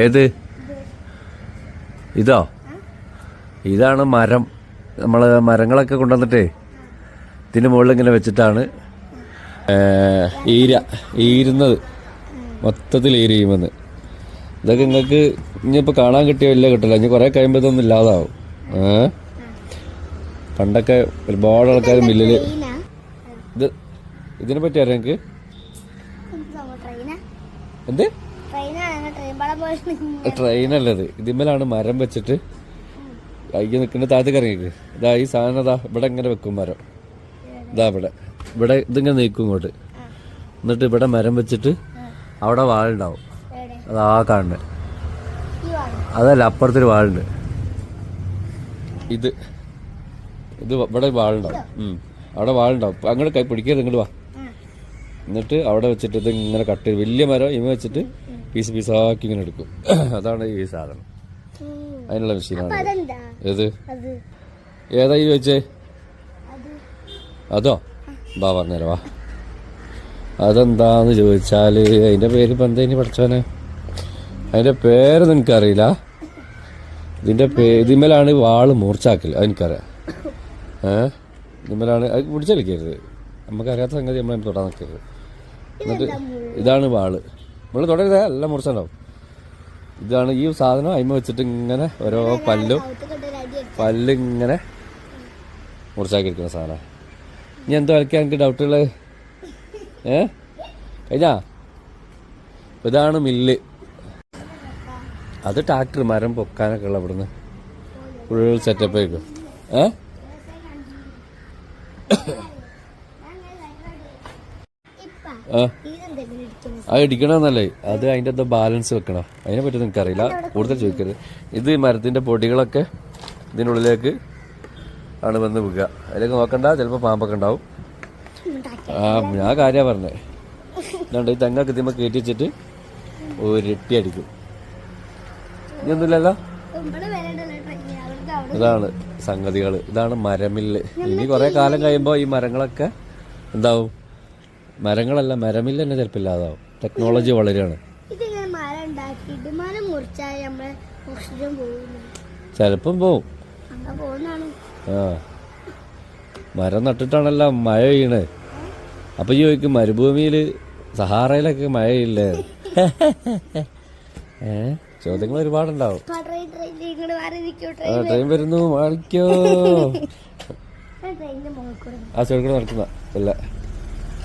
ഏത് ഇതോ? ഇതാണ് മരം. നമ്മൾ മരങ്ങളൊക്കെ കൊണ്ടുവന്നിട്ടേ ഇതിന് മുകളിൽ ഇങ്ങനെ വെച്ചിട്ടാണ് ഈരുന്നത്. മൊത്തത്തിൽ ഈരിയുമെന്ന്. ഇതൊക്കെ നിങ്ങൾക്ക് ഇനിയിപ്പോൾ കാണാൻ കിട്ടിയ വലിയ കിട്ടില്ല. ഇനി കുറേ കഴിയുമ്പോൾ ഇതൊന്നും ഇല്ലാതാവും. പണ്ടൊക്കെ ഒരുപാട് ആൾക്കാർ മില്ലില് ഇതിനെ പറ്റി അറിയാം എനിക്ക്. എന്ത് ട്രെയിനല്ലത്? ഇതിന്മേലാണ് മരം വെച്ചിട്ട് കൈക്ക് നിൽക്കുന്ന താഴത്തേക്ക് ഇറങ്ങിക്ക്. ഇതാ ഈ സാധനം ഇതാ ഇവിടെ ഇങ്ങനെ വെക്കും മരം. ഇതാ ഇവിടെ ഇതിങ്ങനെ നീക്കും ഇങ്ങോട്ട്. എന്നിട്ട് ഇവിടെ മരം വെച്ചിട്ട് അവിടെ വാളുണ്ടാവും. അതാ കാണുന്നത്. അതല്ല, അപ്പുറത്തൊരു വാളുണ്ട്. ഇത് ഇവിടെ വാളുണ്ടാവും. അവിടെ വാളുണ്ടാവും. അങ്ങോട്ട് കൈ പിടിക്കരുത്, ഇങ്ങോട്ട് വാ. എന്നിട്ട് അവിടെ വെച്ചിട്ട് ഇത് ഇങ്ങനെ കട്ട് ചെയ്ത് വലിയ മരം ഇവ വെച്ചിട്ട് പീസ് പീസാക്കി ഇങ്ങനെ എടുക്കും. അതാണ് ഈ സാധനം. അതിനുള്ള മെഷീനാണ്. ഏത് ഏതാ ഈ വെച്ചേ? അതോ? ബാ പറഞ്ഞേരാ വാ. അതെന്താന്ന് ചോദിച്ചാല് അതിന്റെ പേര് ഇപ്പൊ എന്താ ഇനി പഠിച്ചോനെ? അതിന്റെ പേരൊന്നും എനിക്കറിയില്ല. ഇതിന്മേലാണ് വാള് മൂർച്ചാക്കൽ. അതെനിക്കറിയാം. ഇതിന്മേലാണ്. അത് പിടിച്ചെടുക്കരുത്. നമുക്കറിയാത്ത സംഗതി നമ്മൾ തൊടാൻ നിൽക്കരുത്. എന്നിട്ട് ഇതാണ് വാള്. നമ്മൾ തുടരുത്, എല്ലാം മുറിച്ചുണ്ടാവും. ഇതാണ് ഈ സാധനം. അതിമ വെച്ചിട്ട് ഇങ്ങനെ ഓരോ പല്ലിങ്ങനെ മുറിച്ചാക്കിയിരിക്കുന്ന സാധനം. ഇനി എന്തോ കളിക്കാൻ എനിക്ക് ഡൗട്ടുള്ളത്? കഴിഞ്ഞാ? ഇതാണ് മില്ല്. അത് ട്രാക്ടർ മരം പൊക്കാനൊക്കെ ഉള്ള ഇവിടുന്ന് ഫുൾ സെറ്റപ്പ് ആയിരിക്കും. അത് ഇടിക്കണമെന്നല്ലേ? അത് അതിൻ്റെ എന്തോ ബാലൻസ് വെക്കണം. അതിനെ പറ്റി എനിക്കറിയില്ല. കൂടുതൽ ചോദിക്കരുത്. ഇത് മരത്തിൻ്റെ പൊടികളൊക്കെ ഇതിനുള്ളിലേക്ക് ആണ് വന്ന് വീഴുക. അതിലേക്ക് നോക്കണ്ട, ചിലപ്പോൾ പാമ്പൊക്കെ ഉണ്ടാവും. ഞാൻ കാര്യമാണ് പറഞ്ഞത്. അതുകൊണ്ട് ഈ തെങ്ങൊക്കെ ഇതിമ്മ കയറ്റി വെച്ചിട്ട് ഒരിട്ടി അടിക്കും. ഇനിയൊന്നുമില്ലല്ലോ. ഇതാണ് സംഗതികൾ. ഇതാണ് മരമില്ല്. ഇനി കുറെ കാലം കഴിയുമ്പോൾ ഈ മരങ്ങളൊക്കെ എന്താവും? മരങ്ങളല്ല, മരമില്ല തന്നെ ചിലപ്പോൾ ഇല്ലാതാവും. ടെക്നോളജി വളരെയാണ്. ചിലപ്പം പോവും. മരം നട്ടിട്ടാണല്ലോ മഴ പെയ്യണേ. അപ്പൊ ഈ ചോദിക്കും മരുഭൂമിയില് സഹാറയിലൊക്കെ മഴയില്ലേ? ചോദ്യങ്ങൾ ഒരുപാടുണ്ടാവും. ട്രെയിൻ വരുന്നു, മാറിക്കോ. ആ ചോദിക്കൂടെ നടക്കുന്ന അല്ല.